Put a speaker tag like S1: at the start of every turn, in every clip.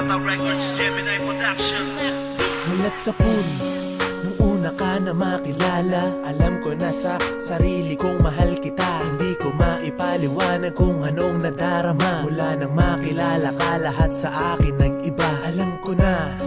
S1: Tata Records, Gemini Production.
S2: Mulat sa puri, nung una ka na makilala, alam ko na sa sarili kong mahal kita. Hindi ko maipaliwanag kung anong nadarama. Mula nang makilala ka, lahat sa akin nag-iba. Alam ko na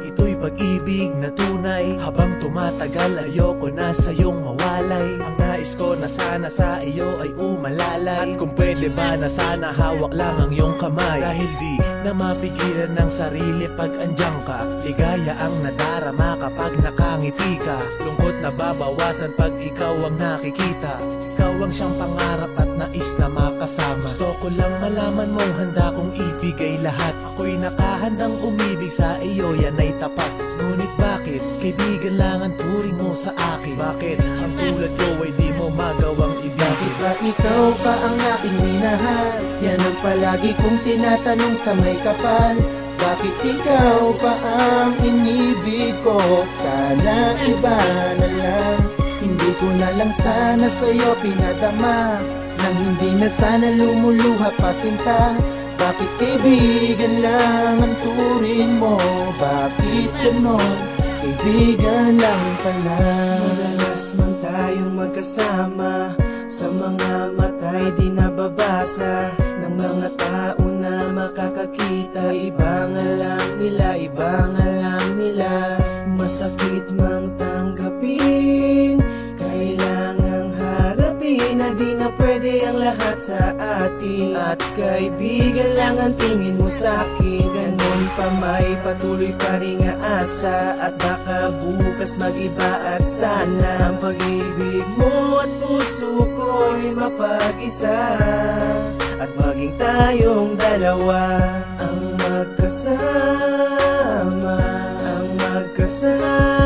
S2: ito'y pag-ibig na tunay. Habang tumatagal, ayoko na sa'yong mawalay. Ang nais ko na sana sa iyo ay umalalay. At kung pwede ba na sana hawak lang ang iyong kamay. Dahil di na mapigilan ng sarili pag andyan ka. Ligaya ang nadarama kapag nakangiti ka. Lungkot na babawasan pag ikaw ang nakikita. Ikaw ang siyang pangarap at nais na makasama. Gusto ko lang malaman mong handa kong ibigay lahat. Ako'y nakahandang umibig sa iyo, yan ay tapat. Ngunit bakit kaibigan lang ang turing mo sa akin? Bakit ang tulad ko ay di mo magawang ibigin?
S3: Bakit ba ikaw pa ang aking minahal? Yan ang palagi kong tinatanong sa may kapal. Bakit ikaw pa ang inibig ko? Sana iba na lang. Hindi ko na lang sana sa'yo pinadama. Nang hindi na sana lumuluha pa sinta. Bakit kaibigan lang ang turing mo? Bakit ganon? Kaibigan lang pala. Madalas man tayong magkasama, sa mga mata'y di nababasa ng mga tao na makakakita. Ibang alam nila, ibang alam nila. Masakit mang tanggapin, kailangang harapin na di na pwede ang lahat sa atin. At kaibigan lang ang tingin mo sa'kin. Ganon pa may patuloy pa ring aasa. At baka bukas mag-iba at sana ang pag-ibig mo at puso ko'y mapag-isa. At maging tayong dalawa ang magkasama, ang magkasama.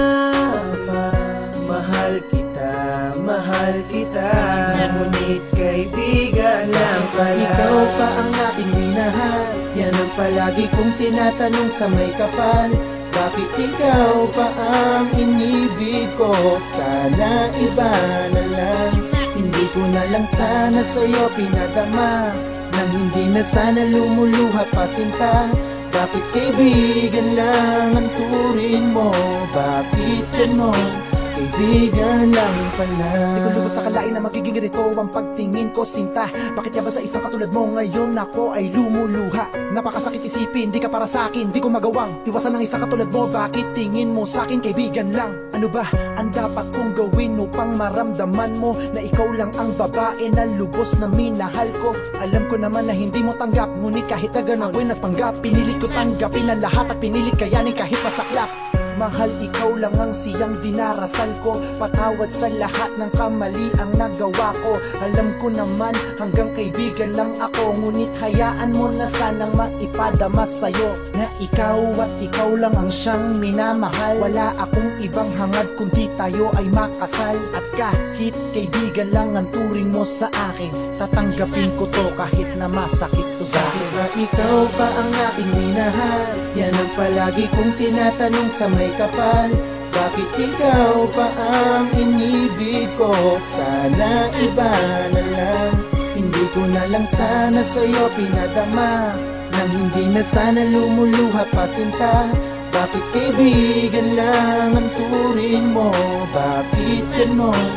S3: Mahal kita, mahal kita. Ngunit kaibigan lang pala. Ikaw pa ang aking minahal. Yan ang palagi kong tinatanong sa may kapal. Bakit ikaw pa ang inibig ko? Sana iba na lang. Hindi ko na lang sana sa'yo pinadama. Nang hindi na sana lumuluha pa sinta. Bakit kaibigan lang ang turing mo? Bakit ganon? Kaibigan lang pala.
S2: Di ko lubos sa kalain na magiging ganito ang pagtingin ko, sinta. Bakit nga ba sa isang katulad mo ngayon ako ay lumuluha? Napakasakit isipin, di ka para sa akin, di ko magawang iwasan ng isang katulad mo. Bakit tingin mo sa akin kaibigan lang? Ano ba ang dapat kong gawin upang maramdaman mo na ikaw lang ang babae na lubos na minahal ko? Alam ko naman na hindi mo tanggap, ngunit kahit na ganun ako'y nagpanggap. Pinilit ko tanggapin ang lahat at pinilit kayanin kahit masaklap. Mahal, ikaw lang ang siyang dinarasal ko. Patawad sa lahat ng kamali ang nagawa ko. Alam ko naman hanggang kaibigan lang ako. Ngunit hayaan mo na sanang maipadama sa'yo na ikaw at ikaw lang ang siyang minamahal. Wala akong ibang hangad kundi tayo ay makasal. At kahit kaibigan lang ang turing mo sa akin, tatanggapin ko to kahit na masakit to sa akin.
S3: Bakit ba ikaw pa ang aking minahal? Yan ang palagi kong tinatanong sa may kapal. Bakit ikaw pa ang inibig ko? Sana iba na lang. Hindi ko na lang sana sa'yo pinadama. Nang hindi na sana lumuluha pa sinta. Bakit kaibigan lang ang turing mo? Bakit ganon?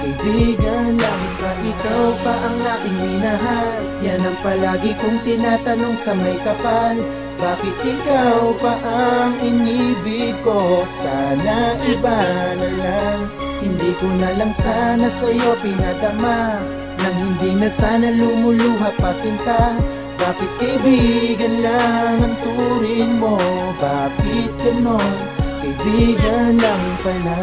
S3: Kaibigan lang pa. Ikaw pa ang aking minahal. Yan ang palagi kong tinatanong sa may kapal. Bakit ikaw pa ang inibig ko? Sana iba na lang. Hindi ko na lang sana sa'yo pinadama. Nang hindi na sana lumuluha pa sinta. Bakit kaibigan lang ang turing mo? Bakit ganon? Kaibigan lang pala.